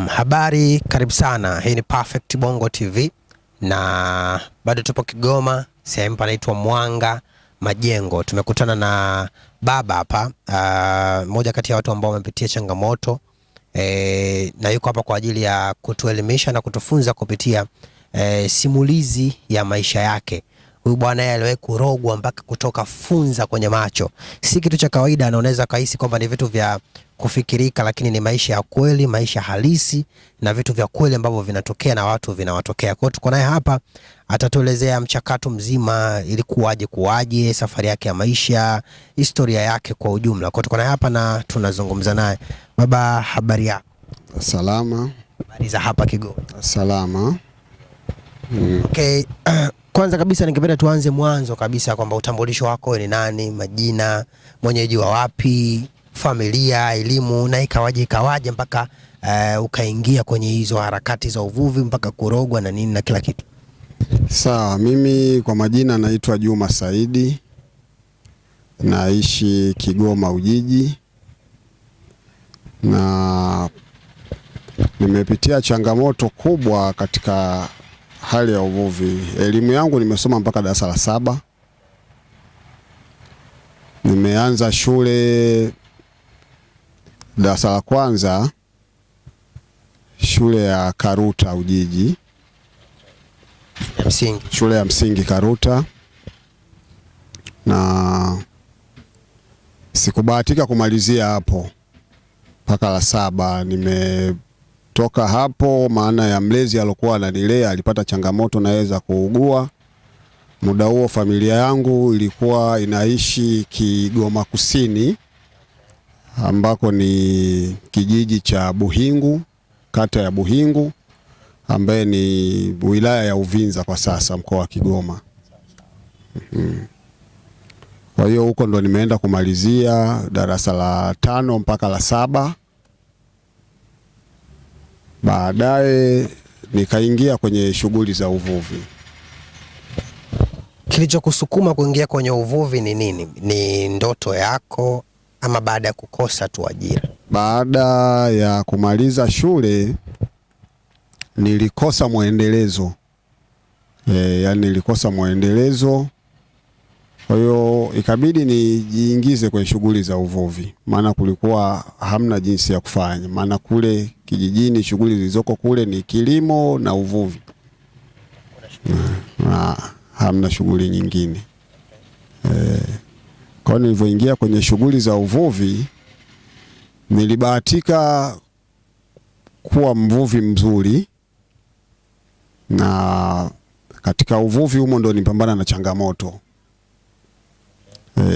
Habari, karibu sana. Hii ni Perfect Bongo TV na bado tupo Kigoma, sehemu panaitwa Mwanga Majengo. Tumekutana na baba hapa, mmoja kati ya watu ambao wamepitia changamoto na yuko hapa kwa ajili ya kutuelimisha na kutufunza kupitia simulizi ya maisha yake. Huyu bwana yeye aliwahi kurogwa mpaka kutoka funza kwenye macho. Si kitu cha kawaida, anaoneza kahisi kwamba ni vitu vya kufikirika, lakini ni maisha ya kweli, maisha halisi na vitu vya kweli ambavyo vinatokea na watu vinawatokea. Kwa hiyo tuko naye hapa, atatuelezea mchakato mzima, kuwaje, safari yake ya maisha, historia yake kwa ujumla. Kwa hiyo tuko naye hapa na tunazungumza naye. Baba, habari yako? Salama. Habari za hapa Kigoma? Salama. Okay, kwanza kabisa ningependa tuanze mwanzo kabisa kwamba utambulisho wako ni nani, majina, mwenyeji wa wapi, familia, elimu na ikawaje mpaka ukaingia kwenye hizo harakati za uvuvi mpaka kurogwa na nini na kila kitu. Sawa, mimi kwa majina naitwa Juma Saidi. Naishi Kigoma Ujiji na nimepitia changamoto kubwa katika hali ya uvuvi. Elimu yangu nimesoma mpaka darasa la 7. Nimeanza shule darasa la kwanza shule ya Karuta Ujiji, shule ya msingi Karuta, na sikubahatika kumalizia hapo mpaka la 7. Nimetoka hapo maana ya mlezi alikuwa ananilea alipata changamoto naweza kuugua. Muda huo familia yangu ilikuwa inaishi Kigoma Kusini, ambako ni kijiji cha Buhingu, kata ya Buhingu, ambaye ni wilaya ya Uvinza kwa sasa, mkoa wa Kigoma. Kwa hiyo huko ndo nimeenda kumalizia darasa la 5 mpaka la 7. Baadaye nikaingia kwenye shughuli za uvuvi. Kilichokusukuma kuingia kwenye uvuvi ni nini? Ni ndoto yako ama baada ya kukosa tu ajira? Baada ya kumaliza shule nilikosa mwendelezo. Yani nilikosa mwendelezo. Kwa hiyo ikabidi nijiingize kwenye shughuli za uvuvi. Maana kulikuwa hamna jinsi ya kufanya. Maana kule kijijini shughuli zilizoko kule ni kilimo na uvuvi. Hamna shughuli nyingine. Kwa nilivyoingia kwenye shughuli za uvuvi nilibahatika kuwa mvuvi mzuri, na katika uvuvi humo ndo nipambana na changamoto.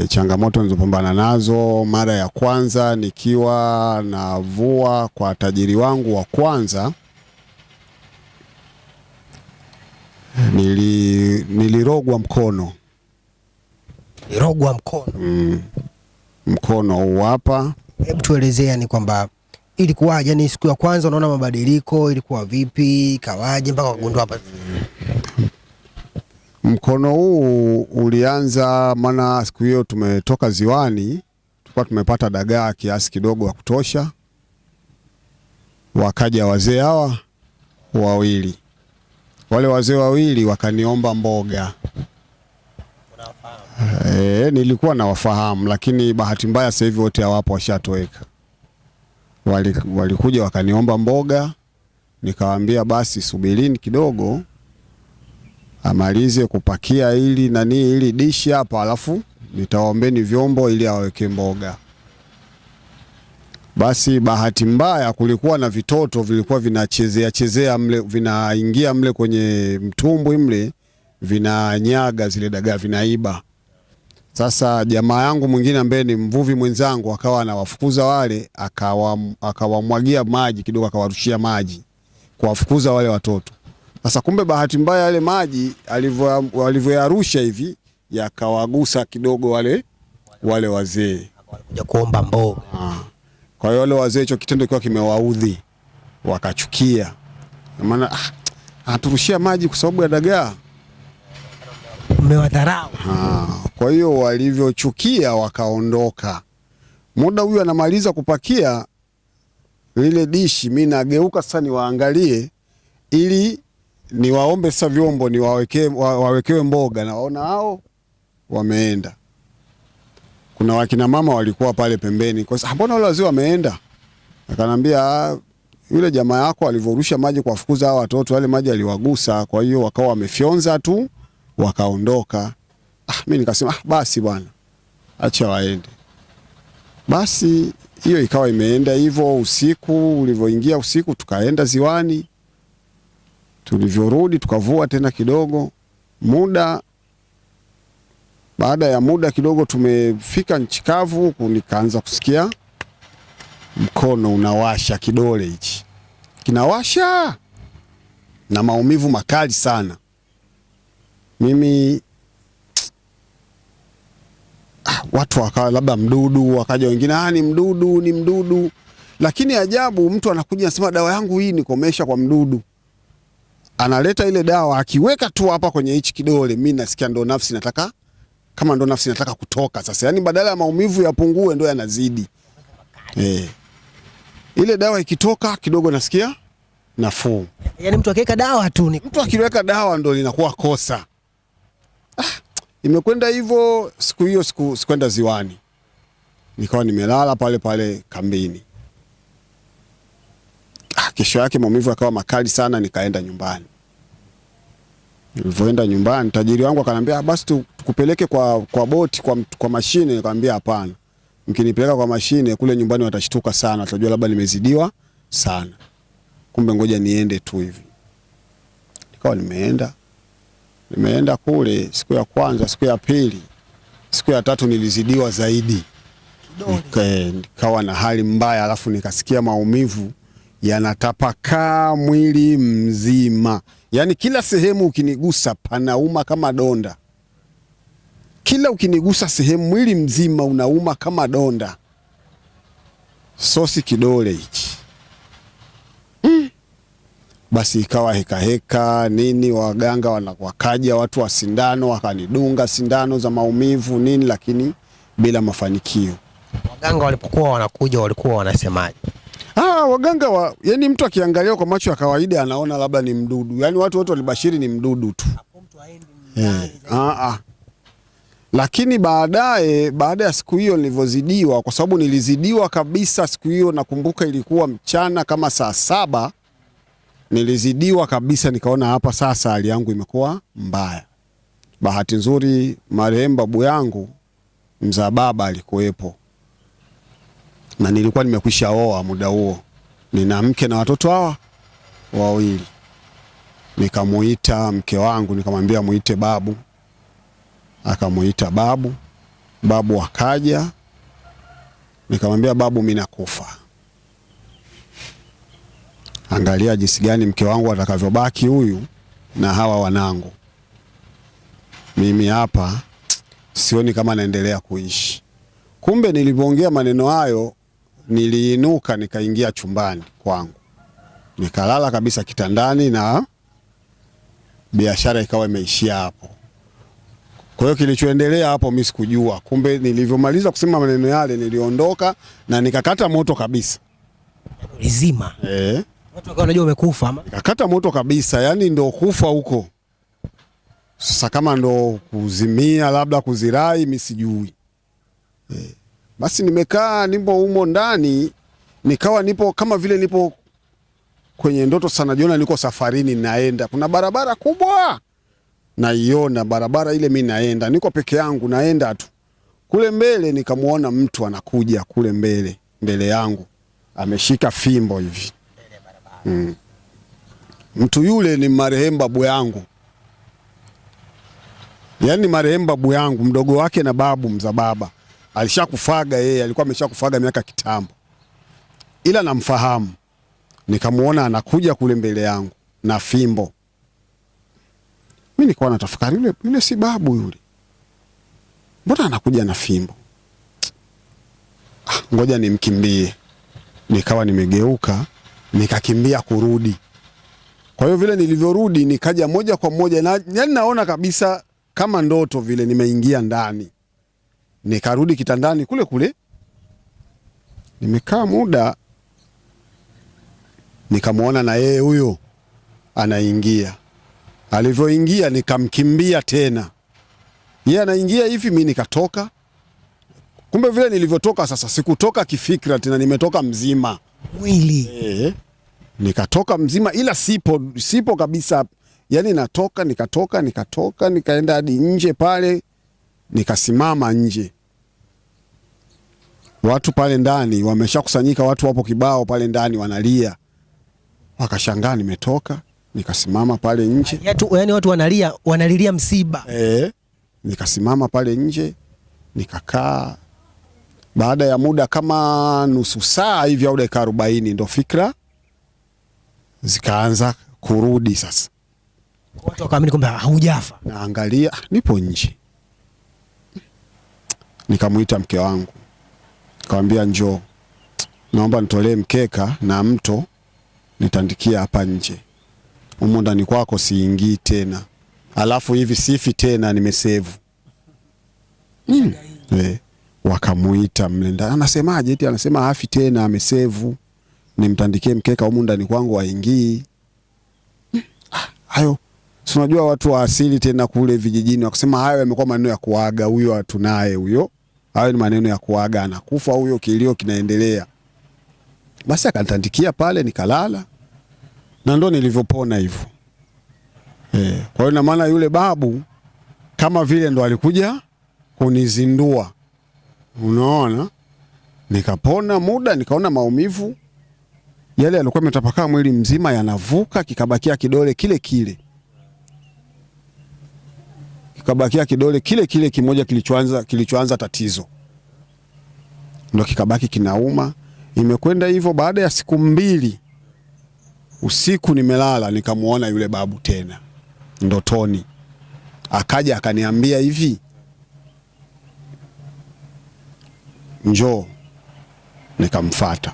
Changamoto nilizopambana nazo, mara ya kwanza nikiwa navua kwa tajiri wangu wa kwanza, nilirogwa mkono. Nilirogwa mkono? Mkono huu hapa. Hebu tuelezea ni kwamba ilikuwaje, yani siku ya kwanza unaona mabadiliko, ilikuwa vipi, kawaje mpaka kugundua hapa? Mkono huu ulianza maana siku hiyo tumetoka ziwani, tulikuwa tumepata dagaa kiasi kidogo wa kutosha. Wakaja wazee hawa wawili. Wale wazee wawili wakaniomba mboga. Nilikuwa nawafahamu, lakini bahati mbaya sasa hivi wote hawapo, washatoweka. Walikuja wakaniomba mboga, nikawaambia basi subirini kidogo amalize kupakia ili dishi hapa, alafu nitawaombeni vyombo ili aweke mboga. Basi bahati mbaya kulikuwa na vitoto vilikuwa vinachezea mle, vinaingia mle kwenye mtumbwi mle, vinanyaga zile dagaa, vinaiba. Sasa jamaa yangu mwingine ambaye ni mvuvi mwenzangu akawa anawafukuza wale, akawamwagia maji kidogo, akawarushia maji kuwafukuza wale watoto. Sasa kumbe bahati mbaya yale maji alivyoyarusha hivi yakawagusa kidogo wale wazee, walikuja kuomba mboga. Kwa hiyo wale wazee hicho kitendo kiwa kimewaudhi, wakachukia. Maana aturushia maji kwa sababu ya dagaa. Umewadharau. Kwa hiyo walivyochukia wakaondoka. Muda huyu anamaliza kupakia, lile dishi, mimi nageuka sasa niwaangalie ili niwaombe sasa vyombo wawekewe mboga, na waona hao wameenda. Kuna wakina mama walikuwa pale pembeni, kwa sababu mbona wale wazee wameenda? Akanambia yule jamaa yako alivyorusha maji kwa fukuza hao watoto, wale maji aliwagusa, kwa hiyo wakawa wamefyonza tu wakaondoka. Mimi nikasema basi bwana, acha waende. Basi hiyo ikawa imeenda hivyo. Usiku ulivyoingia usiku, tukaenda ziwani. Tulivyorudi tukavua tena kidogo. Baada ya muda kidogo tumefika nchi kavu huku, nikaanza kusikia mkono unawasha, kidole hichi kinawasha na maumivu makali sana. Mimi watu wakawa labda mdudu, wakaja wengine ni mdudu, lakini ajabu, mtu anakuja anasema dawa yangu hii nikomesha kwa mdudu, analeta ile dawa akiweka tu hapa kwenye hichi kidole, mimi nasikia ndo nafsi nataka kutoka sasa. Yani badala ya maumivu yapungue ndo yanazidi. Ile dawa ikitoka kidogo nasikia nafuu. Yani mtu akiweka dawa tu mtu akiweka dawa ndo linakuwa kosa. Imekwenda hivyo. Siku hiyo sikwenda ziwani, nikawa nimelala pale pale kambini. Kesho yake maumivu yakawa makali sana, nikaenda nyumbani. Nilipoenda nyumbani, tajiri wangu akanambia basi tukupeleke kwa boti, kwa mashine. Nikamwambia hapana, mkinipeleka kwa mashine kule nyumbani watashtuka sana, watajua labda nimezidiwa sana. Kumbe ngoja niende tu hivi. Nikawa nimeenda kule. Siku ya kwanza, siku ya pili, siku ya tatu nilizidiwa zaidi. Nikawa na hali mbaya, alafu nikasikia maumivu yanatapakaa mwili mzima. Yani kila sehemu ukinigusa panauma kama donda. Kila ukinigusa sehemu mwili mzima unauma kama donda. Sosi kidole hichi. Basi ikawa heka nini, waganga wakaja, watu wa sindano wakanidunga sindano za maumivu nini, lakini bila mafanikio. Waganga walipokuwa wanakuja walikuwa wanasemaje? Waganga yani mtu akiangalia kwa macho ya kawaida anaona labda ni mdudu. Yani watu wote walibashiri ni mdudu tu. Lakini baada ya siku hiyo nilivyozidiwa, kwa sababu nilizidiwa kabisa siku hiyo, nakumbuka ilikuwa mchana kama saa 7. Nilizidiwa kabisa, nikaona hapa sasa hali yangu imekuwa mbaya. Bahati nzuri marehemu babu yangu mzaa baba alikuwepo, na nilikuwa nimekwisha oa muda huo, nina mke na watoto hawa 2. Nikamuita mke wangu, nikamwambia muite babu. Akamuita babu. Babu akaja, nikamwambia babu, mimi nakufa. Angalia jinsi gani mke wangu atakavyobaki huyu na hawa wanangu. Mimi hapa sioni kama naendelea kuishi. Kumbe nilipoongea maneno hayo, niliinuka nikaingia chumbani kwangu. Nikalala kabisa kitandani na biashara ikawa imeishia hapo. Kwa hiyo kilichoendelea hapo mimi sikujua. Kumbe nilivyomaliza kusema maneno yale, niliondoka na nikakata moto kabisa. Ulizima? Watu wakawa wanajua umekufa ama? Nikakata moto kabisa, yani ndo kufa huko. Sasa kama ndo kuzimia labda kuzirai mimi sijui. Basi nimekaa nipo humo ndani, nikawa nipo kama vile nipo kwenye ndoto sana. Jiona niko safarini naenda. Kuna barabara kubwa. Naiona barabara ile, mimi naenda. Niko peke yangu naenda tu. Kule mbele nikamuona mtu anakuja kule mbele yangu. Ameshika fimbo hivi. Mtu yule ni marehemu babu yangu. Yani marehemu babu yangu, mdogo wake na babu mza baba. Alishakufaga yeye, alikuwa ameshakufaga miaka kitambo. Ila namfahamu. Nikamuona anakuja kule mbele yangu na fimbo. Mimi nilikuwa natafakari, yule si babu yule. Mbona anakuja na fimbo? Ngoja nimkimbie. Nikawa nimegeuka, nikakimbia kurudi. Kwa hiyo vile nilivyorudi, nikaja moja kwa moja na yani naona kabisa kama ndoto vile nimeingia ndani. Nikarudi kitandani kule. Nimekaa muda, Nikamwona na yeye huyo anaingia. Alivyoingia nikamkimbia tena. Yeye anaingia hivi, mimi nikatoka. Kumbe vile nilivyotoka sasa, sikutoka kifikra tena, nimetoka mzima mwili. Nikatoka mzima, ila sipo kabisa. Yani nikatoka nikaenda hadi nje pale, nikasimama nje. Watu pale ndani wameshakusanyika, watu wapo kibao pale ndani wanalia. Wakashangaa nimetoka, nikasimama pale nje. Yani watu wanalilia msiba. Nikasimama pale nje, nikakaa. Baada ya muda kama nusu saa hivi au dakika 40 ndo fikra zikaanza kurudi sasa. Watu wakaamini kwamba hujafa. Naangalia nipo nje. Nikamuita mke wangu. Nikamwambia njoo. Naomba nitolee mkeka na mto nitandikia hapa nje. Humo ndani kwako siingii tena. Alafu hivi sifi tena, nimesevu. Wakamuita mle ndani. Anasemaje? Eti anasema hafi tena, amesevu. Nimtandikie mkeka humo ndani kwangu haingii. Hayo si unajua watu wa asili tena kule vijijini wakasema hayo yamekuwa maneno ya kuaga, huyo tunaye huyo. Hayo ni maneno ya kuaga, anakufa huyo, kilio kinaendelea. Basi akantandikia pale, nikalala. Na ndo nilivyopona hivyo. Kwa hiyo na maana yule babu kama vile ndo alikuja kunizindua. Unaona? Nikapona muda, nikaona maumivu yale yalikuwa yametapakaa mwili mzima yanavuka, kikabakia kidole kile kile. Kikabakia kidole kile kile kimoja kilichoanza tatizo. Ndio kikabaki kinauma. Imekwenda hivyo. Baada ya siku 2 usiku nimelala, nikamuona yule babu tena ndotoni. Akaja akaniambia hivi, njoo. Nikamfuata.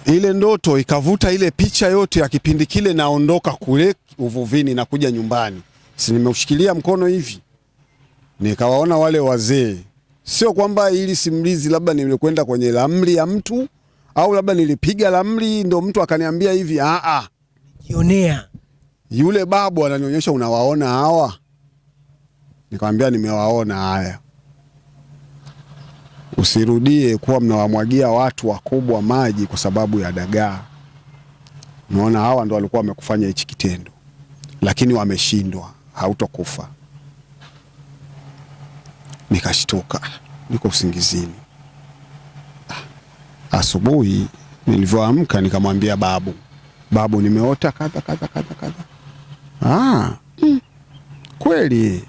Ile ndoto ikavuta ile picha yote ya kipindi kile, naondoka kule uvuvini na kuja nyumbani. Si nimeushikilia mkono hivi. Nikawaona wale wazee. Sio kwamba ili simulizi labda nilikwenda kwenye ramli ya mtu au labda nilipiga ramli ndo mtu akaniambia hivi. Jionea. Yule babu ananionyesha, unawaona hawa? Nikamwambia nimewaona. Haya, usirudie kuwa mnawamwagia watu wakubwa maji kwa sababu ya dagaa. Unaona, hawa ndo walikuwa wamekufanya hichi kitendo, lakini wameshindwa, hautokufa. Nikashtuka, niko usingizini. Asubuhi nilivyoamka nikamwambia babu, nimeota kadha. Kweli?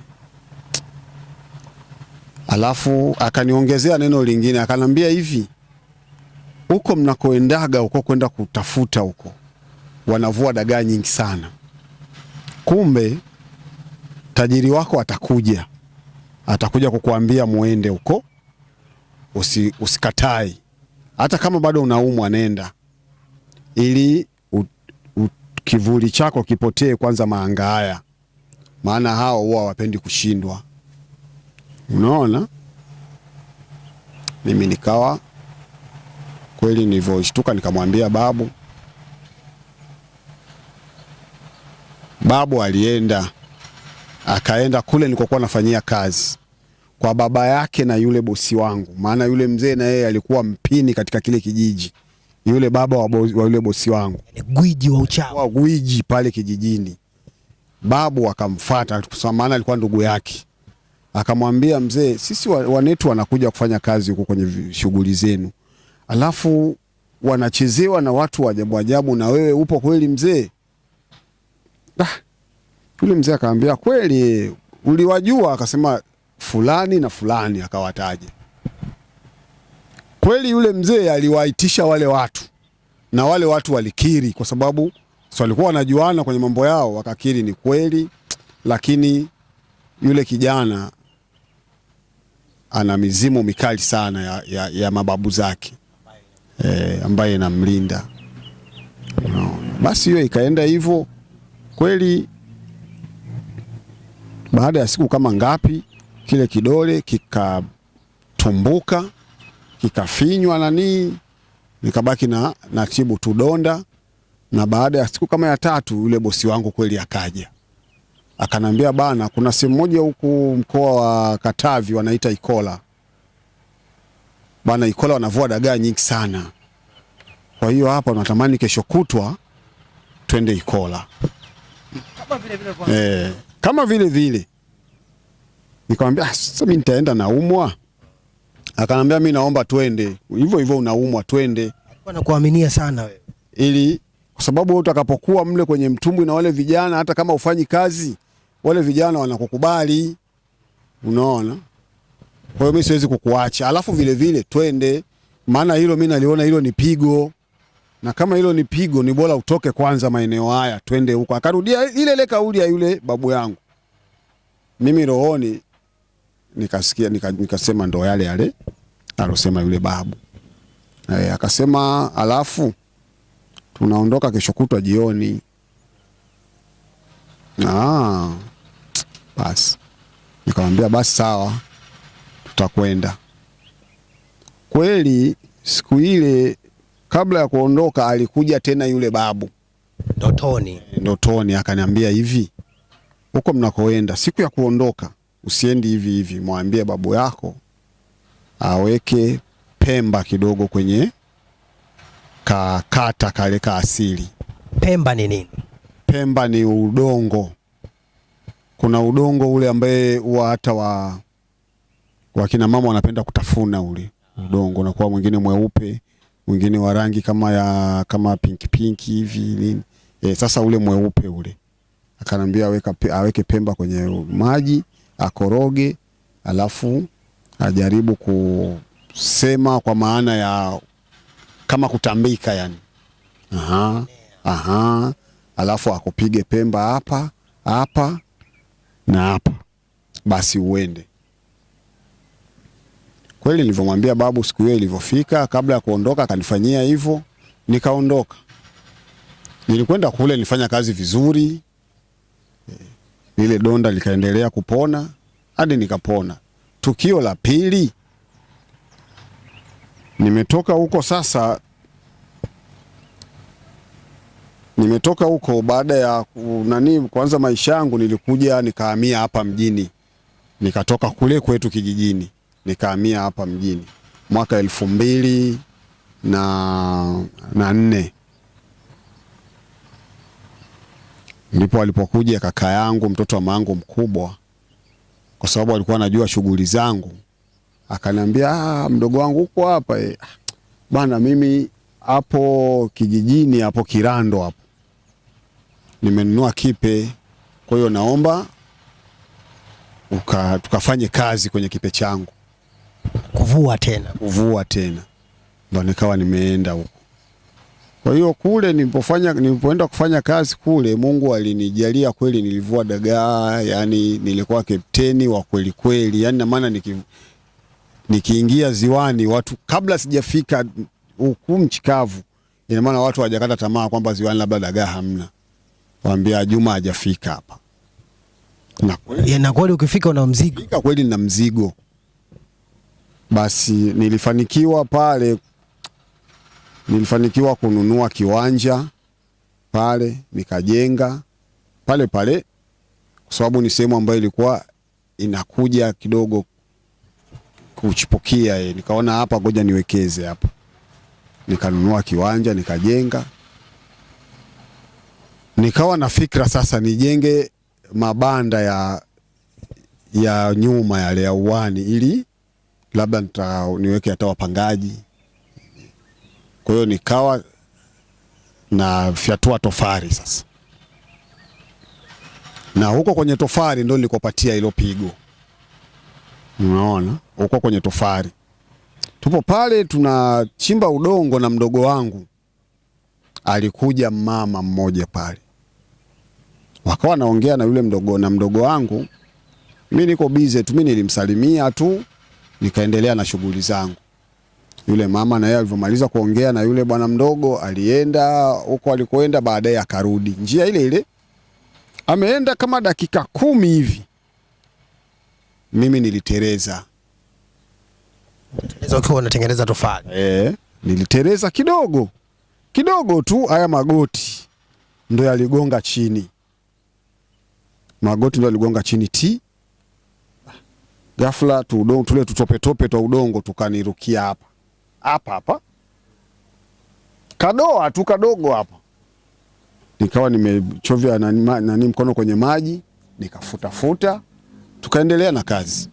Alafu akaniongezea neno lingine, akanambia hivi, huko mnakoendaga huko kwenda kutafuta huko wanavua dagaa nyingi sana. Kumbe tajiri wako atakuja kukuambia muende huko, usikatai. Hata kama bado unaumwa, nenda, ili kivuli chako kipotee kwanza maanga haya, maana hao huwa hawapendi kushindwa. Unaona? Mimi nikawa kweli, nilivyoshtuka nikamwambia babu. Babu akaenda kule nilikokuwa nafanyia kazi kwa baba yake na yule bosi wangu, maana yule mzee na yeye alikuwa mpini katika kile kijiji. Yule baba wa yule bosi wangu, gwiji wa uchawi, gwiji pale kijijini. Babu akamfuata kwa maana alikuwa ndugu yake. Akamwambia mzee, sisi wanetu wanakuja kufanya kazi huko kwenye shughuli zenu, alafu wanachezewa na watu wa ajabu ajabu, na wewe upo kweli mzee? Yule mzee akamwambia, kweli uliwajua? Akasema fulani na fulani, akawataja. Kweli yule mzee aliwaitisha wale watu, na wale watu walikiri, kwa sababu walikuwa wanajuana kwenye mambo yao, wakakiri ni kweli. Lakini yule kijana ana mizimu mikali sana ya mababu zake, ambaye inamlinda. Basi hiyo ikaenda hivyo kweli. Baada ya siku kama ngapi, kile kidole kikatumbuka, kikafinywa nikabaki na natibu tu donda. Na baada ya siku kama ya 3 yule bosi wangu kweli akaja. Akanambia bana, kuna sehemu moja huku mkoa wa Katavi wanaita Ikola. Bana, Ikola wanavua dagaa nyingi sana. Kwa hiyo hapa natamani kesho kutwa twende Ikola. Kama vile vile. Nikamwambia sasa mimi nitaenda naumwa. Akanambia mimi naomba twende. Hivyo hivyo unaumwa twende. Alikuwa anakuaminia sana wewe. Ili kwa sababu utakapokuwa mle kwenye mtumbwi na wale vijana, hata kama ufanyi kazi, wale vijana wanakukubali. Unaona? Kwa hiyo mimi siwezi kukuacha. Alafu vile vile twende, maana hilo mimi naliona hilo ni pigo. Na kama hilo ni pigo, ni bora utoke kwanza maeneo haya twende huko. Akarudia ile kauli ya yule babu yangu. Mimi rohoni nikasikia nikasema ndo yale alosema yule babu. Akasema alafu tunaondoka kesho kutwa jioni. Basi nikamwambia basi sawa, tutakwenda. Kweli siku ile kabla ya kuondoka alikuja tena yule babu ndotoni akaniambia hivi, huko mnakoenda siku ya kuondoka usiendi hivi hivi, mwambie babu yako aweke pemba kidogo kwenye kata kale ka asili. Pemba ni nini? Pemba ni udongo. Kuna udongo ule ambaye huwa hata wakina mama wanapenda kutafuna ule udongo, na kwa mwingine mweupe, mwingine wa rangi kama pink hivi nini. Sasa ule mweupe ule akanambia aweke pemba kwenye maji, akoroge, alafu ajaribu kusema kwa maana ya kama kutambika yani. Alafu akupige pemba hapa na hapa, basi uende. Kweli nilivyomwambia babu siku hiyo ilivyofika, kabla ya kuondoka akanifanyia hivyo, nikaondoka. Nilikwenda kule, nilifanya kazi vizuri. Ile donda likaendelea kupona hadi nikapona. Tukio la pili, nimetoka huko baada ya kwanza maisha yangu, nilikuja nikahamia hapa mjini. Nikatoka kule kwetu kijijini nikahamia hapa mjini mwaka 2004. Ndipo alipokuja kaka yangu, mtoto wa mamangu mkubwa, kwa sababu alikuwa anajua shughuli zangu. Akaniambia mdogo wangu uko hapa bana, mimi hapo kijijini hapo Kirando hapo nimenunua kipe, kwa hiyo naomba tukafanye kazi kwenye kipe changu. Kuvua tena. Ndio nikawa nimeenda huko. Kwa hiyo kule nilipoenda kufanya kazi kule, Mungu alinijalia kweli, nilivua dagaa, yani nilikuwa kapteni wa kweli kweli. Yani na maana nikiingia ziwani, watu kabla sijafika huku mchikavu, ina maana watu hawajakata tamaa kwamba ziwani labda dagaa hamna. Waambia Juma hajafika hapa. Na kweli ukifika una mzigo. Fika kweli na mzigo. Basi nilifanikiwa kununua kiwanja pale, nikajenga pale kwa sababu ni sehemu ambayo ilikuwa inakuja kidogo kuchipukia. Nikaona hapa ngoja niwekeze hapa. Nikanunua kiwanja, nikajenga. Nikawa na fikra sasa nijenge mabanda ya nyuma yale ya uwani, ili labda niweke hata wapangaji. Kwa hiyo nikawa na fyatua tofari sasa. Na huko kwenye tofari ndio nilikopatia hilo pigo. Unaona? Huko kwenye tofari. Tupo pale tunachimba udongo na mdogo wangu. Alikuja mama mmoja pale. Wakawa naongea na yule mdogo wangu. Mimi niko busy tu, mimi nilimsalimia tu, nikaendelea na shughuli zangu. Yule mama na yeye alivyomaliza kuongea na yule bwana mdogo, alienda huko alikoenda, baadaye akarudi njia ile ile. Ameenda kama dakika 10 hivi, mimi nilitereza. Ukiwa unatengeneza tofali. Nilitereza kidogo tu, haya magoti ndo yaligonga chini, magoti ndo yaligonga chini ti. Ghafla tule tutopetope twa udongo tukanirukia hapa kadoa tu kadogo hapa, nikawa nimechovya nani mkono kwenye maji, nikafuta, tukaendelea na kazi.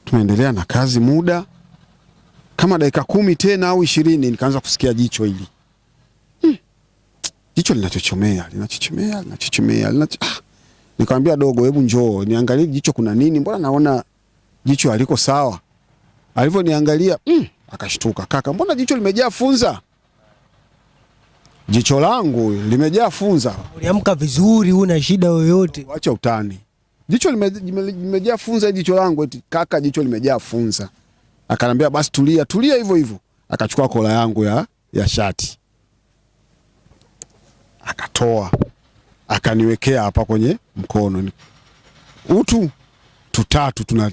Tumeendelea na kazi muda kama dakika 10 tena au 20, nikaanza kusikia jicho hili jicho linachochomea. Nikamwambia dogo, hebu njoo niangalie jicho kuna nini, mbona naona jicho haliko sawa. Alivyoniangalia akashtuka, kaka, mbona jicho limejaa funza? Jicho langu limejaa funza. Uliamka vizuri, una shida yoyote? Acha utani. Jicho limejaa funza jicho langu, eti kaka, jicho limejaa funza. Akanambia basi tulia hivyo. Akachukua kola yangu ya shati, akatoa, akaniwekea hapa kwenye mkono. Utu tutatu tuna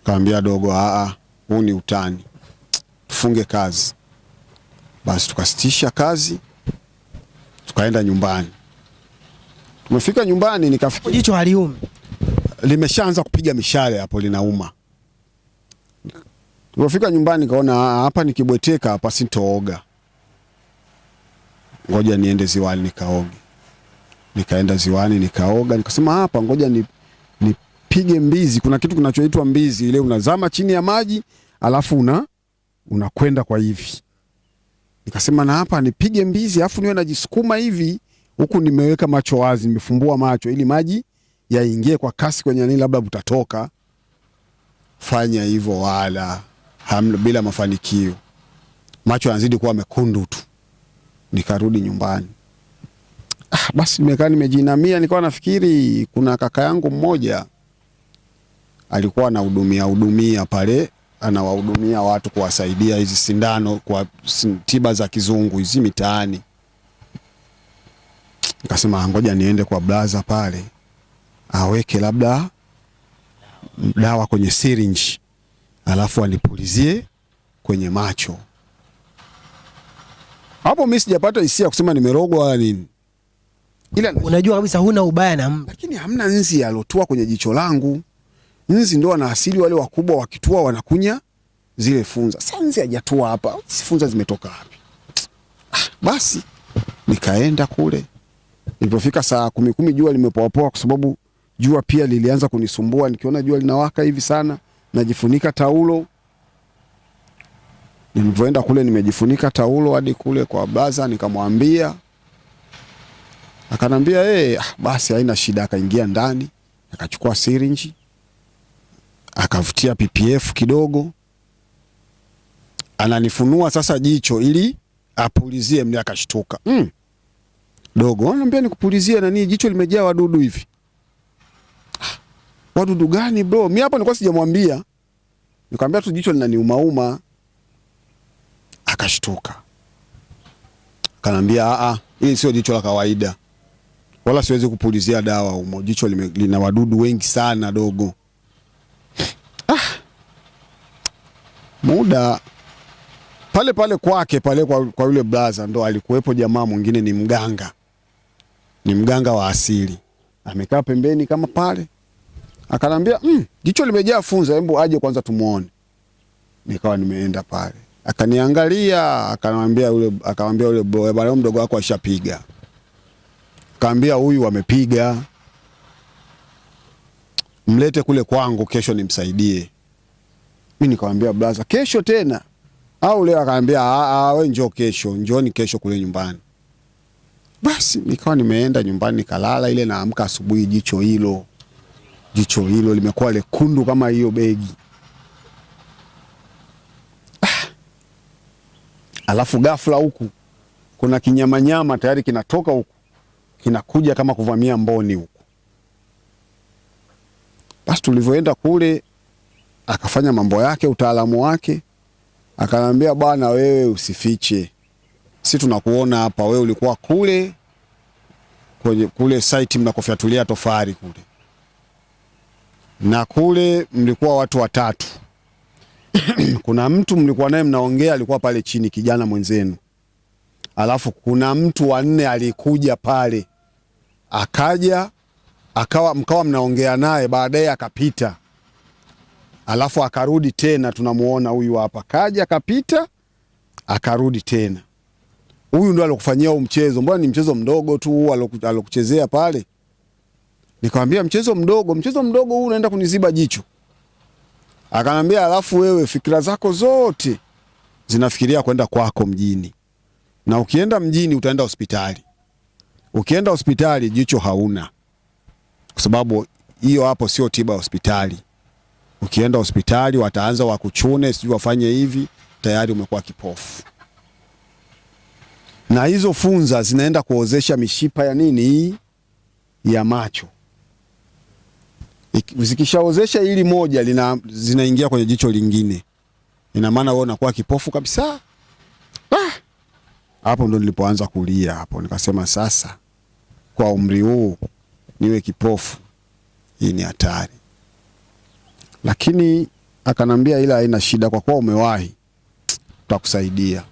kaambia dogo, huu ni utani, tufunge kazi. Basi tukasitisha kazi, tukaenda nyumbani. Tumefika nyumbani, nikafikia jicho haliumi, limeshaanza kupiga mishale hapo, linauma. Tulipofika nyumbani nikaona hapa nikibweteka hapa sitooga, ngoja niende ziwani nikaoge. Nikaenda ziwani nikaoga, nikasema hapa ngoja nipige mbizi. Kuna kitu kinachoitwa mbizi, ile unazama chini ya maji alafu unakwenda kwa hivi. Nikasema na hapa nipige mbizi alafu niwe najisukuma hivi, huku nimeweka macho wazi, nimefumbua macho ili maji yaingie kwa kasi kwenye nini, labda utatoka. Fanya hivyo wala bila mafanikio, macho yanazidi kuwa mekundu tu. Nikarudi nyumbani. Basi nimekaa nimejinamia, nikawa nafikiri kuna kaka yangu mmoja alikuwa anahudumia pale, anawahudumia watu, kuwasaidia hizi sindano kwa tiba za kizungu hizi mitaani. Nikasema ngoja niende kwa blaza pale, aweke labda dawa kwenye syringe alafu anipulizie kwenye macho. Hapo mimi sijapata hisia kusema nimerogwa wala nini. Ila unajua kabisa huna ubaya na mtu, lakini hamna nzi alotua kwenye jicho langu. Nzi ndio wana asili, wale wakubwa wakitua wanakunya zile funza. Sasa nzi hajatua hapa, funza zimetoka wapi? Basi nikaenda kule. Nilipofika saa 10 jua limepoapoa, kwa sababu jua pia lilianza kunisumbua. Nikiona jua linawaka hivi sana, najifunika taulo. Nilipoenda kule nimejifunika taulo hadi kule kwa blaza, nikamwambia. Akanambia basi haina shida. Akaingia ndani, akachukua syringe, akavutia PPF kidogo, ananifunua sasa jicho ili apulizie. Mimi akashtuka, dogo, ananiambia nikupulizie nani, jicho limejaa wadudu hivi. Wadudu gani bro? Mimi hapo nilikuwa sijamwambia, nikamwambia tu jicho linaniumauma. Akashtuka, akanambia hili sio jicho la kawaida, wala siwezi kupulizia dawa humo, jicho lina wadudu wengi sana dogo. Muda pale kwake pale kwa yule blaza ndo alikuwepo jamaa mwingine, ni mganga wa asili, amekaa pembeni kama pale. Akanambia jicho limejaa funza, hebu aje kwanza tumuone. Nikawa nimeenda pale, akaniangalia, akamwambia yule bwana mdogo wako ashapiga. Kaambia huyu amepiga, mlete kule kwangu kesho nimsaidie. Mimi nikamwambia blaza, kesho tena au leo? Akaambia wewe njoo kesho, njooni kesho kule nyumbani. Basi nikawa nimeenda nyumbani nikalala. Ile naamka asubuhi, jicho hilo limekuwa lekundu kama hiyo begi. Alafu ghafla huku kuna kinyamanyama tayari kinatoka huku, kinakuja kama kuvamia mboni huku. Basi tulivyoenda kule, akafanya mambo yake, utaalamu wake. Akanambia bwana, wewe usifiche, sisi tunakuona hapa, wewe ulikuwa kule site mnakofyatulia tofari kule, na kule mlikuwa watu watatu, kuna mtu mlikuwa naye mnaongea, alikuwa pale chini, kijana mwenzenu. Alafu kuna mtu wa nne alikuja pale, akaja mkawa mnaongea naye, baadaye akapita, alafu akarudi tena. Tunamuona huyu hapa, kaja akapita, akarudi tena. Huyu ndo alokufanyia huu mchezo. Mbona ni mchezo mdogo tu alokuchezea pale? Nikamwambia mchezo mdogo huu unaenda kuniziba jicho. Akanambia alafu wewe fikira zako zote zinafikiria kwenda kwako mjini, na ukienda mjini utaenda hospitali. Ukienda hospitali jicho hauna, kwa sababu hiyo hapo sio tiba ya hospitali. Ukienda hospitali wataanza wakuchune, sijui wafanye hivi, tayari umekuwa kipofu. Na hizo funza zinaenda kuozesha mishipa ya nini, ya macho. Zikishaozesha hili moja zinaingia kwenye jicho lingine, ina maana wewe unakuwa kipofu kabisa. Hapo ndo nilipoanza kulia hapo, nikasema sasa kwa umri huu niwe kipofu, hii ni hatari. Lakini akanambia ila haina shida, kwa kuwa umewahi tutakusaidia.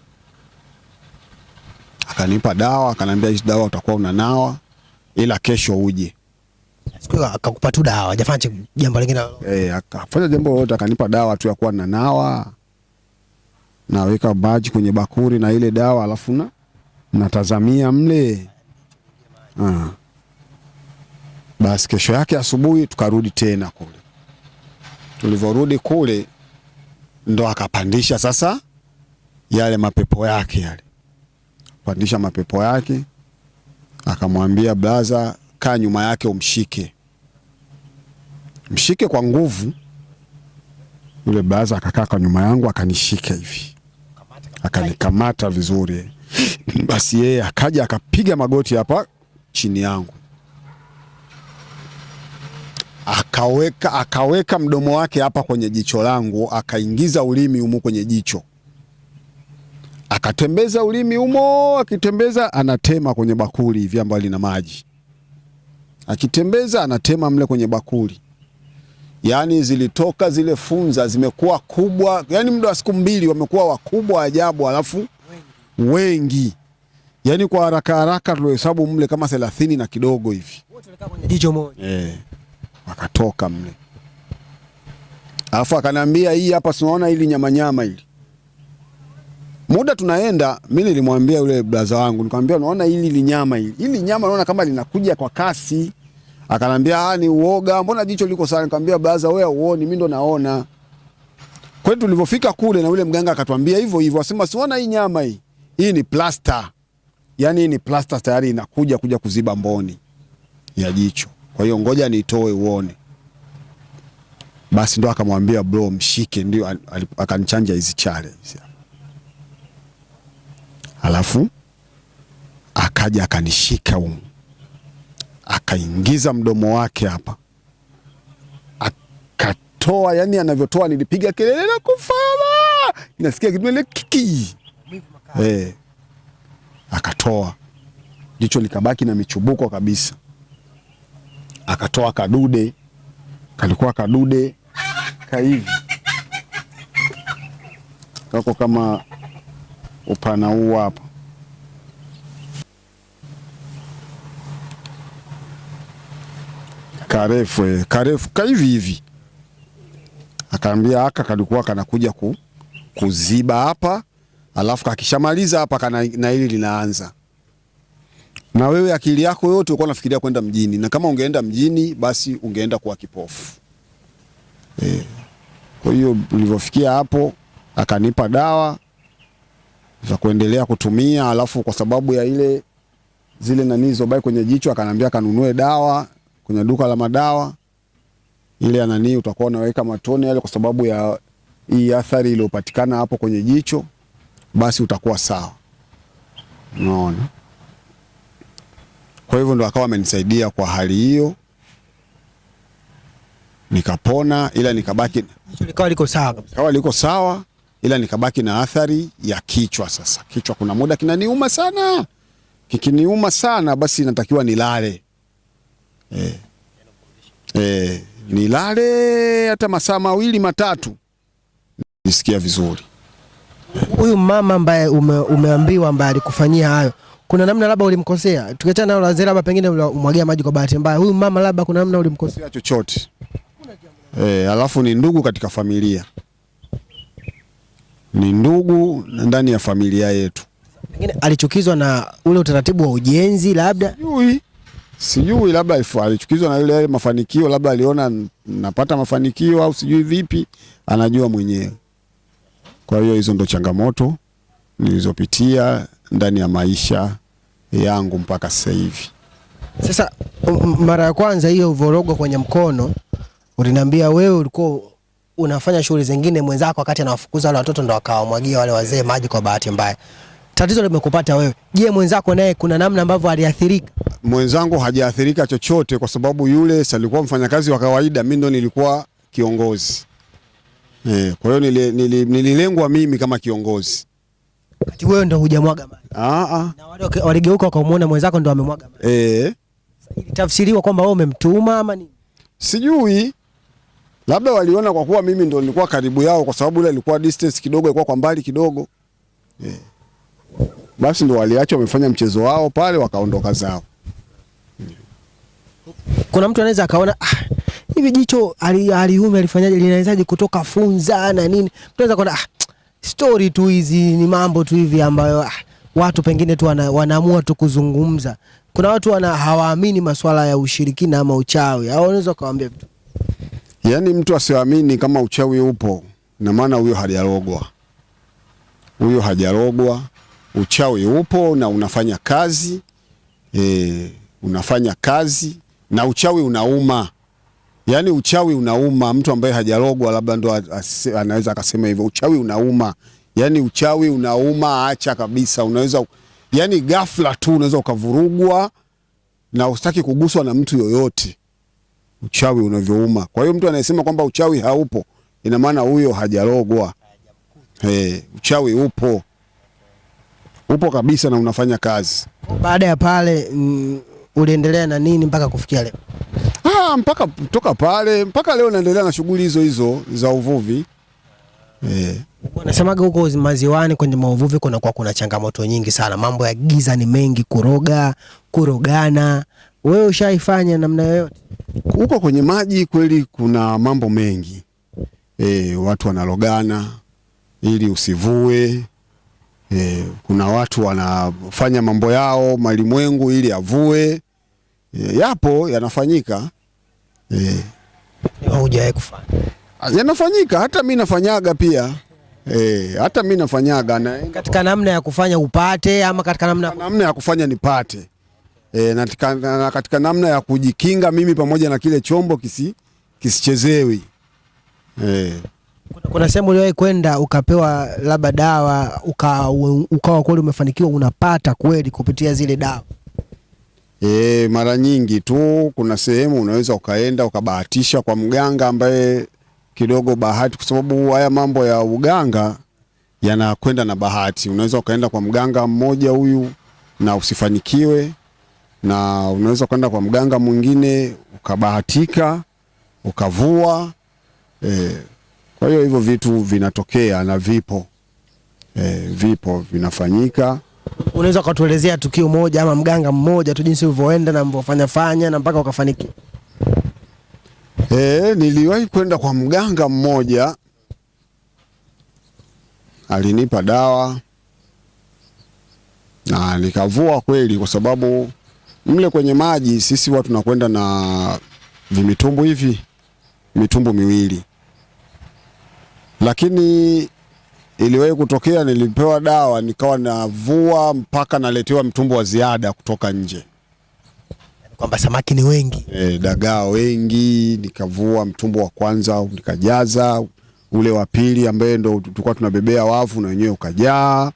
Akanipa dawa, akanambia hizi dawa utakuwa unanawa, ila kesho uje. Siku akakupa tu dawa, hajafanya jambo lingine. Akafanya jambo lolote, akanipa dawa tu ya kuwa nanawa, naweka maji kwenye bakuri na ile dawa, alafu natazamia mle. Basi kesho yake asubuhi tukarudi tena kule. Tulivyorudi kule ndo akapandisha sasa yale mapepo yake yale. Pandisha mapepo yake, akamwambia blaza, kaa nyuma yake umshike. Mshike kwa nguvu. Yule blaza akakaa kwa nyuma yangu, akanishika hivi, akanikamata vizuri. Basi yeye akaja akapiga magoti hapa chini yangu, akaweka mdomo wake hapa kwenye jicho langu, akaingiza ulimi humo kwenye jicho, akatembeza ulimi humo. Akitembeza anatema kwenye bakuli hivi ambalo lina maji, akitembeza anatema mle kwenye bakuli. Yani zilitoka zile funza, zimekuwa kubwa, yani muda wa siku 2 wamekuwa wakubwa ajabu, alafu wengi. Yani kwa haraka tulihesabu mle kama 30 na kidogo hivi. Wote walikaa kwenye jicho moja. Wakatoka mle. Alafu akanambia hii hapa tunaona hili nyama hili. Muda tunaenda, mimi nilimwambia yule blaza wangu, nikamwambia unaona hili nyama hili. Hili nyama naona kama linakuja kwa kasi. Akanambia ni uoga, mbona jicho liko sana? Nikamwambia blaza wewe uone, mimi ndo naona. Kwa hiyo tulipofika kule na yule mganga akatuambia hivyo hivyo, asema siona hii nyama hii. Hii ni plaster. Yaani hii ni plaster tayari inakuja kuziba mboni ya jicho. Kwa hiyo ngoja nitoe uone. Basi ndo akamwambia bro mshike, ndio akanichanja hizi chale hizi. Alafu akaja akanishika huko, akaingiza mdomo wake hapa, akatoa. Yani anavyotoa nilipiga kelele na kufama, nasikia kitu kiki. Akatoa, jicho likabaki na michubuko kabisa. Akatoa kadude, kalikuwa kadude hivi kako kama upana huu hapa. Karefu hivi hivi. Akaambia haka kalikuwa kanakuja kuziba hapa, alafu kakishamaliza hapa na hili linaanza. Na wewe akili yako yote ulikuwa unafikiria kwenda mjini, na kama ungeenda mjini basi ungeenda kuwa kipofu. Kwa hiyo nilivyofikia hapo akanipa dawa za kuendelea kutumia, alafu kwa sababu ya zile nani bai kwenye jicho akanambia kanunue dawa kwenye duka la madawa. Ile ya nani utakuwa unaweka matone yale, kwa sababu ya hii athari iliyopatikana hapo kwenye jicho, basi utakuwa sawa. Unaona? Kwa hivyo ndo akawa amenisaidia kwa hali hiyo, nikapona, ila nikabaki likawa liko sawa kabisa. Kawa liko sawa, ila nikabaki na athari ya kichwa. Sasa kichwa kuna muda kinaniuma sana, kikiniuma sana basi natakiwa nilale. Nilale hata masaa 2 matatu. nisikia vizuri. Huyu mama ambaye umeambiwa ambaye alikufanyia hayo, kuna namna labda ulimkosea? Tukiachana na wazee, labda pengine umwagia maji kwa bahati mbaya. Huyu mama labda kuna namna ulimkosea? Chochote. Alafu ni ndugu katika familia, ni ndugu ndani ya familia yetu. Pengine alichukizwa na ule utaratibu wa ujenzi labda? Sijui labda alichukizwa na ile mafanikio, labda aliona napata mafanikio au sijui vipi, anajua mwenyewe. Kwa hiyo hizo ndo changamoto nilizopitia ndani ya maisha yangu mpaka sasa hivi. Sasa mara ya kwanza hiyo vurugo kwenye mkono, uliniambia wewe ulikuwa unafanya shughuli zingine, mwenzako wakati anawafukuza wale watoto ndo akawamwagia wale wazee maji kwa bahati mbaya. Tatizo limekupata wewe. Je, mwenzako naye kuna namna ambavyo aliathirika? Mwenzangu hajaathirika chochote kwa sababu yule alikuwa mfanyakazi wa kawaida, mimi ndo nilikuwa kiongozi. Kwa hiyo nililengwa mimi kama kiongozi. Kati wewe ndo hujamwaga maji. Na wale waligeuka wakamuona mwenzako ndo amemwaga maji. Tafsiriwa kwamba wewe umemtuma ama nini? Sijui. Labda waliona kwa kuwa mimi ndo nilikuwa karibu yao, kwa sababu ile ilikuwa distance kidogo, ilikuwa kwa mbali kidogo. Basi ndo waliacha wamefanya mchezo wao pale, wakaondoka zao. Kuna mtu anaweza akaona hivi jicho aliume alifanyaje, linawezaje kutoka funza na nini? Mtu anaweza kuona story tu hizi, ni mambo tu hivi ambayo watu pengine tu wanaamua tu kuzungumza. Kuna watu hawaamini masuala ya ushirikina ama uchawi. Hao unaweza kawaambia vitu. Yaani mtu asiamini kama uchawi upo, na maana huyo hajarogwa. Huyo hajarogwa. Uchawi upo na unafanya kazi. Unafanya kazi na uchawi unauma. Yaani uchawi unauma. Mtu ambaye hajarogwa labda ndo anaweza akasema hivyo. Uchawi unauma. Yaani uchawi unauma, acha kabisa. Unaweza, yaani ghafla tu unaweza ukavurugwa na usitaki kuguswa na mtu yoyote. Uchawi unavyouma. Kwa hiyo mtu anayesema kwamba uchawi haupo, ina maana huyo hajarogwa. Uchawi upo. Upo kabisa na unafanya kazi. Baada ya pale uliendelea na nini mpaka kufikia leo? Mpaka kutoka pale mpaka leo naendelea na shughuli hizo hizo za uvuvi. Wanasemaga huko maziwani kwenye uvuvi kuna changamoto nyingi sana. Mambo ya giza ni mengi, kurogana. Wewe ushaifanya namna yoyote? Huko kwenye maji kweli kuna mambo mengi. Watu wanarogana ili usivue. Kuna watu wanafanya mambo yao malimwengu ili avue. Yapo yanafanyika. Hujawahi kufanya? Yanafanyika, hata mimi nafanyaga pia. Hata mimi nafanyaga katika namna ya kufanya upate ama katika namna ya kufanya nipate. Na katika namna ya kujikinga mimi pamoja na kile chombo kisichezewi. Kuna sehemu uliwahi kwenda ukapewa labda dawa ukawa kweli umefanikiwa unapata kweli kupitia zile dawa? Mara nyingi tu kuna sehemu unaweza ukaenda ukabahatisha kwa mganga ambaye kidogo bahati, kwa sababu haya mambo ya uganga yanakwenda na bahati. Unaweza ukaenda kwa mganga mmoja huyu na usifanikiwe, na unaweza kwenda kwa mganga mwingine ukabahatika ukavua. Kwa hiyo hivyo vitu vinatokea na vipo. Vipo vinafanyika. Unaweza kutuelezea tukio moja ama mganga mmoja tu jinsi ulivyoenda na mlivyofanya na mpaka ukafanikiwa? Niliwahi kwenda kwa mganga mmoja, alinipa dawa na nikavua kweli, kwa sababu mle kwenye maji sisi watu tunakwenda na vimitumbu hivi, mitumbu miwili. Lakini iliwahi kutokea nilipewa dawa nikawa navua mpaka naletewa mtumbu wa ziada kutoka nje. Kwamba samaki ni wengi. Dagaa wengi, nikavua mtumbu wa kwanza nikajaza, ule wa pili ambaye ndo tulikuwa tunabebea wavu na wenyewe ukajaa,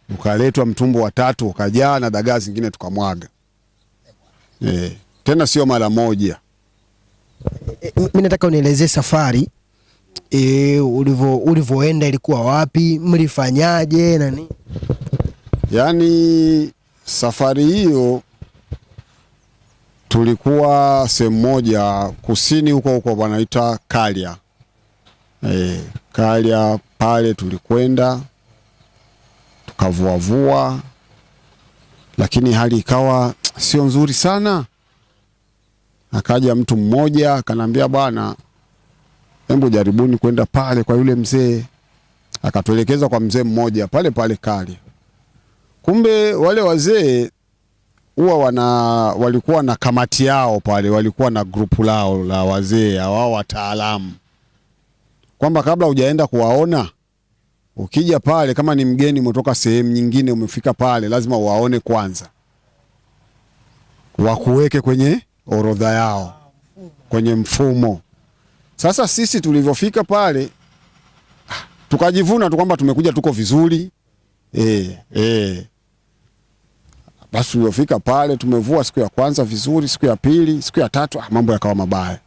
ukaletwa mtumbu wa tatu ukajaa na dagaa zingine tukamwaga. Tena sio mara moja. Mimi nataka unielezee safari ulivyoenda, ilikuwa wapi, mlifanyaje na nini? Yaani safari hiyo tulikuwa sehemu moja kusini huko wanaita Kalia. Kaja pale tulikwenda tukavuavua, lakini hali ikawa sio nzuri sana. Akaja mtu mmoja akanambia, bwana, hebu jaribuni kwenda pale kwa yule mzee. Akatuelekeza kwa mzee mmoja pale pale Kaja. Kumbe wale wazee huwa walikuwa na kamati yao pale, walikuwa na grupu lao la wazee hao wataalamu, kwamba kabla hujaenda kuwaona, ukija pale kama ni mgeni umetoka sehemu nyingine umefika pale, lazima uwaone kwanza, wakuweke kwenye orodha yao, kwenye mfumo. Sasa sisi tulivyofika pale tukajivuna tu kwamba tumekuja tuko vizuri. Basi tulivyofika pale tumevua siku ya kwanza vizuri, siku ya pili, siku ya tatu mambo yakawa mabaya.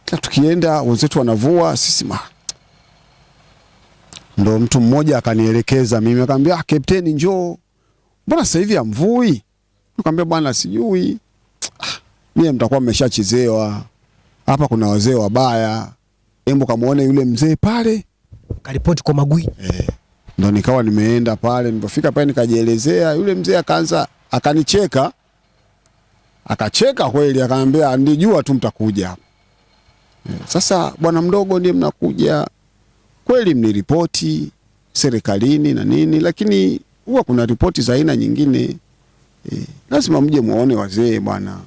Kila tukienda wenzetu wanavua, sisi ndo mtu mmoja akanielekeza mimi, akamwambia, kapteni njoo, mbona sasa hivi hamvui? Nikamwambia, bwana sijui, mimi mtakuwa mmeshachezewa hapa, kuna wazee wabaya, hebu kamuone yule mzee pale. Karipoti kwa Magui. Ndo nikawa nimeenda pale, nilipofika pale nikajielezea, yule mzee akaanza akanicheka, akacheka kweli, akaniambia, nilijua tu mtakuja hapa. Sasa bwana mdogo, ndiye mnakuja kweli, mniripoti serikalini na nini, lakini huwa kuna ripoti za aina nyingine. Lazima mje muone wazee bwana,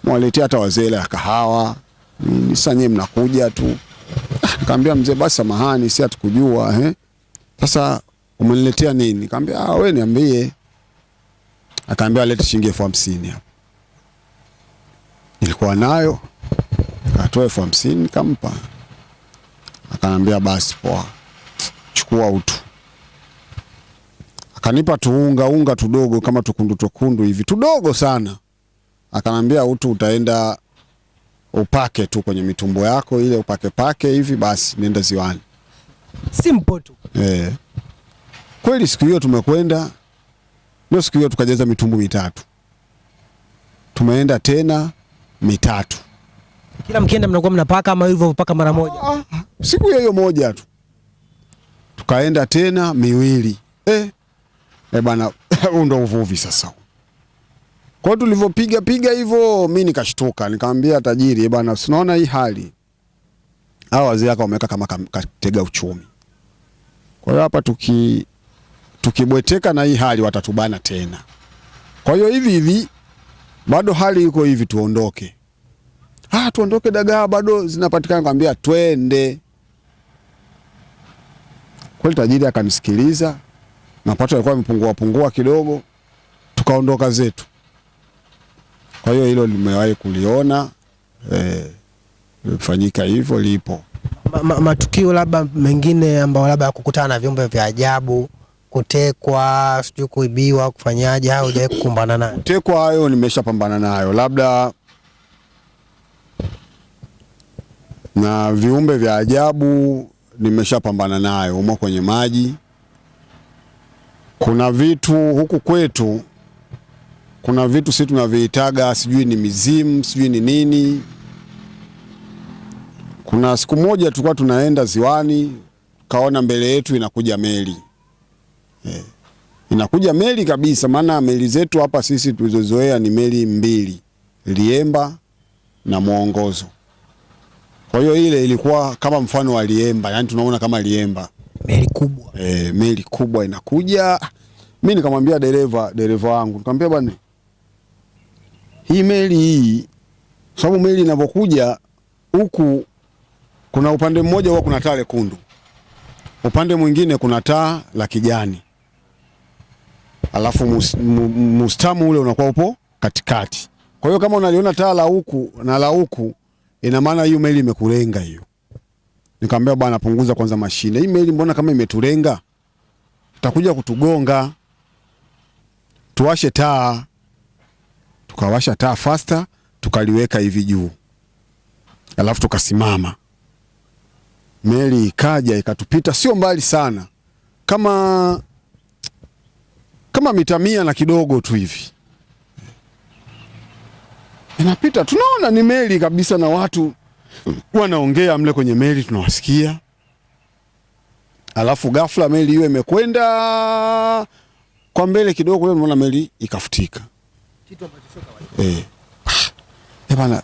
mwaletea hata wazee la kahawa. Sasa nyewe mnakuja tu. Nikamwambia mzee, basi samahani, si hatukujua. Sasa umeniletea nini? Nikamwambia, wewe niambie. Akaambia leta shilingi 50,000 hapo. Nilikuwa nayo, akatoa 50,000 nikampa. Akanambia basi poa, chukua utu. Akanipa tuunga tudogo kama tukundu hivi, tudogo sana. Akanambia utu utaenda upake tu kwenye mitumbo yako ile, upake hivi, basi nenda ziwani. Simple tu. Kweli siku hiyo tumekwenda, ndio siku hiyo tukajaza mitumbo 3. Tumeenda tena 3. Kila mkienda mnakuwa mnapaka ama hivyo mpaka mara moja? Siku hiyo moja tu. Tukaenda tena 2. Bana, huu ndo uvuvi sasa. Kwa hiyo tulivyopiga hivyo, mimi nikashtuka, nikamwambia tajiri, bana, unaona hii hali, hao wazee wako wameweka kama katega uchumi. Kwa hiyo hapa tukibweteka na hii hali watatubana tena. Kwa hiyo hivi bado hali iko hivi, tuondoke. Tuondoke, dagaa bado zinapatikana. Nikamwambia twende. Kweli tajiri akanisikiliza, mapato yalikuwa yamepungua kidogo, tukaondoka zetu. Kwa hiyo hilo limewahi kuliona, lifanyika hivyo, lipo. Matukio labda mengine ambao labda kukutana na viumbe vya ajabu, kutekwa, sijui kuibiwa, kufanyaje, hao hujawahi kukumbana nayo? Kutekwa hayo nimeshapambana nayo, labda na viumbe vya ajabu nimeshapambana nayo humo kwenye maji. Kuna vitu huku kwetu, kuna vitu sisi tunaviitaga sijui ni mizimu, sijui ni nini. Kuna siku moja tulikuwa tunaenda ziwani, kaona mbele yetu inakuja meli. Inakuja meli kabisa, maana meli zetu hapa sisi tulizozoea ni meli 2, Liemba na Mwongozo. Kwa hiyo ile ilikuwa kama mfano wa Liemba, yani tunaona kama Liemba. Meli kubwa. Meli kubwa inakuja. Mimi nikamwambia dereva wangu, nikamwambia, bwana, hii meli hii, sababu meli inapokuja huku kuna upande mmoja huwa kuna taa lekundu, upande mwingine kuna taa la kijani, alafu mustamu ule unakuwa upo katikati. Kwa hiyo kama unaliona taa la huku na la huku, ina maana hiyo meli imekulenga hiyo. Nikamwambia, bwana, punguza kwanza mashine. Hii meli mbona kama imetulenga? Itakuja kutugonga. Tuwashe taa. Tukawasha taa faster, tukaliweka hivi juu. Alafu tukasimama. Meli ikaja ikatupita, sio mbali sana, kama mita 100 na kidogo tu hivi. Inapita, tunaona ni meli kabisa na watu. wanaongea mle kwenye meli tunawasikia, alafu ghafla meli hiyo imekwenda kwa mbele kidogo kule, unaona meli ikafutika. Kitu ambacho sio kawaida. Bana,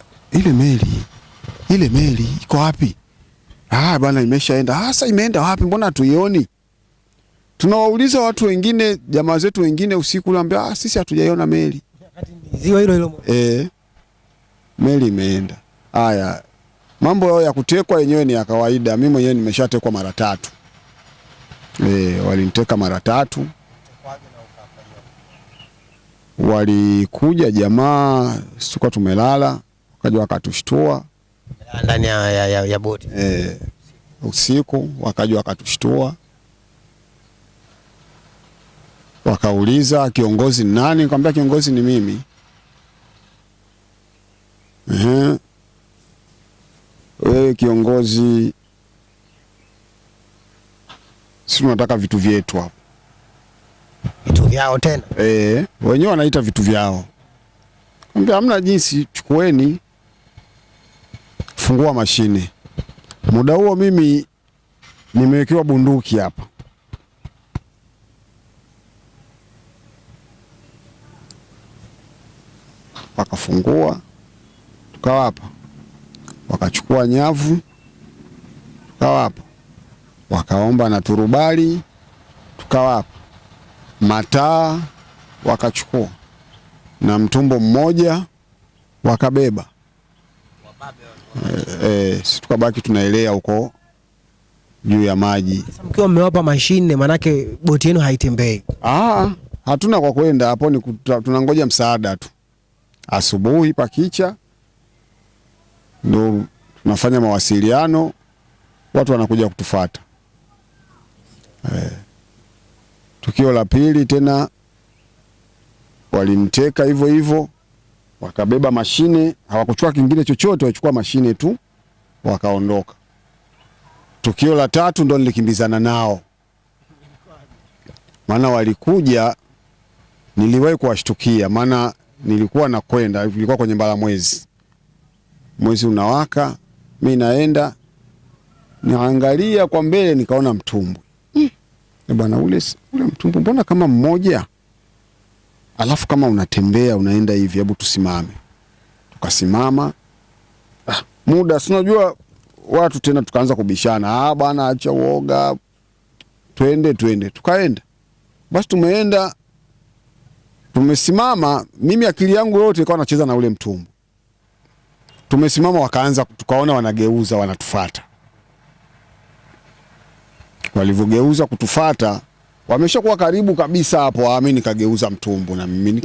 ile meli iko wapi? Bana, imeshaenda. Sasa imeenda wapi? Mbona hatuioni? Tunawauliza watu wengine, jamaa zetu wengine usiku, naambia sisi hatujaiona meli. Ziwa hilo. Meli imeenda. Haya, mambo yao ya kutekwa yenyewe ni ya kawaida. Mimi mwenyewe nimeshatekwa mara 3. Waliniteka mara 3. Walikuja jamaa, sikuwa tumelala, wakaja wakatushtua ndani ya boti. Usiku wakaja wakatushtua, wakauliza kiongozi ni nani? Nikamwambia kiongozi ni mimi. Wewe kiongozi, sisi tunataka vitu vyetu hapa. Vitu vyao tena? Wenyewe wanaita vitu vyao. Nikamwambia hamna jinsi, chukueni, fungua mashine. Muda huo mimi nimewekewa bunduki hapa. Wakafungua, tukawapa. Wakachukua nyavu, tukawapa. Wakaomba na turubali, tukawapa. Mataa wakachukua, na mtumbo mmoja wakabeba. Sisi tukabaki tunaelea huko juu ya maji. Sasa mkiwa mmewapa mashine, manake boti yenu haitembei? Hatuna kwa kwenda hapo, ni tunangoja msaada tu. Asubuhi pakicha ndio tunafanya mawasiliano, watu wanakuja kutufuata. Tukio la pili tena walimteka hivyo hivyo, wakabeba mashine, hawakuchukua kingine chochote, walichukua mashine tu wakaondoka. Tukio la 3 ndo nilikimbizana nao, maana walikuja, niliwahi kuwashtukia, maana nilikuwa nakwenda, nilikuwa kwenye Mbalamwezi, mwezi unawaka, mimi naenda naangalia kwa mbele, nikaona mtumbwi. Bwana, ule mtumbwi mbona kama mmoja, alafu kama unatembea unaenda hivi, hebu tusimame. Tukasimama. Muda si unajua watu tena, tukaanza kubishana, bwana acha uoga, twende. Tukaenda. Basi tumeenda, tumesimama, mimi akili yangu yote ikawa nacheza na ule mtumbwi. Tumesimama, wakaanza, tukaona wanageuza, wanatufuata. Walivyogeuza kutufuata, wameshakuwa karibu kabisa hapo, mimi nikageuza mtumbwi na mimi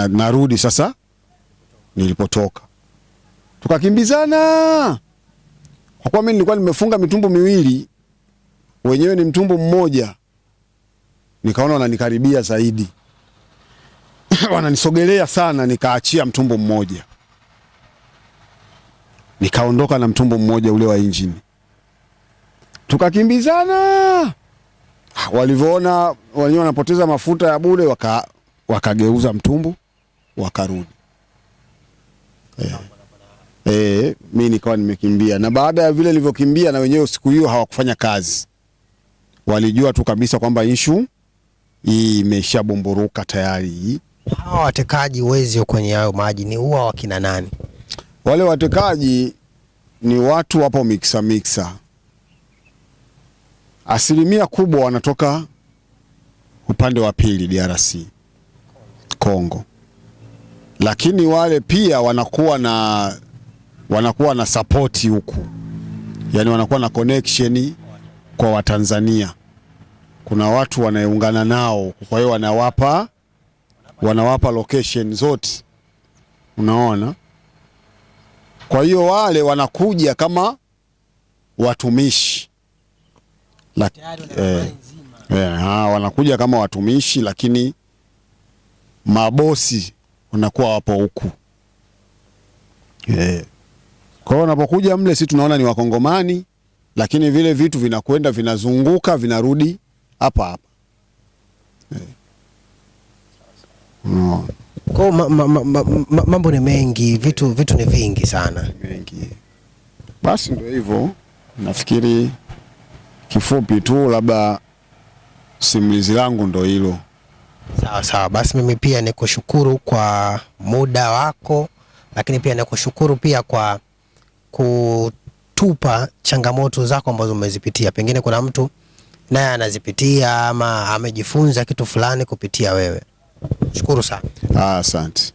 narudi sasa nilipotoka. Tukakimbizana. Kwa kuwa mimi nilikuwa nimefunga mitumbu miwili, wenyewe ni mtumbu mmoja, nikaona wananikaribia zaidi. Wananisogelea sana, nikaachia mtumbu mmoja. Nikaondoka na mtumbu mmoja ule wa injini. Tukakimbizana. Walivyoona wenyewe wanapoteza mafuta ya bure, wakageuza mtumbu, wakarudi. Mimi nikawa nimekimbia, na baada ya vile nilivyokimbia, na wenyewe siku hiyo hawakufanya kazi. Walijua tu kabisa kwamba issue hii imeshabumburuka tayari. Hawa watekaji wezi kwenye hayo maji ni huwa wakina nani? Wale watekaji ni watu wapo mixa. Asilimia kubwa wanatoka upande wa pili, DRC Kongo, lakini wale pia wanakuwa na support huku, yani wanakuwa na connection kwa Watanzania. Kuna watu wanaungana nao, kwa hiyo wanawapa location zote, unaona. Kwa hiyo wale wanakuja kama watumishi wanakuja kama watumishi, lakini mabosi wanakuwa wapo huku. Kwa hiyo wanapokuja mle, sisi tunaona ni Wakongomani, lakini vile vitu vinakwenda vinazunguka vinarudi hapa. No. Kwa mambo ni mengi, vitu ni vingi sana. Mengi. Basi ndio hivyo. Nafikiri kifupi tu labda simulizi langu ndio hilo. Sawa sawa, basi mimi pia nikushukuru kwa muda wako, lakini pia nikushukuru pia kwa kutupa changamoto zako ambazo umezipitia. Pengine kuna mtu naye anazipitia ama amejifunza kitu fulani kupitia wewe. Shukuru sana. Asante.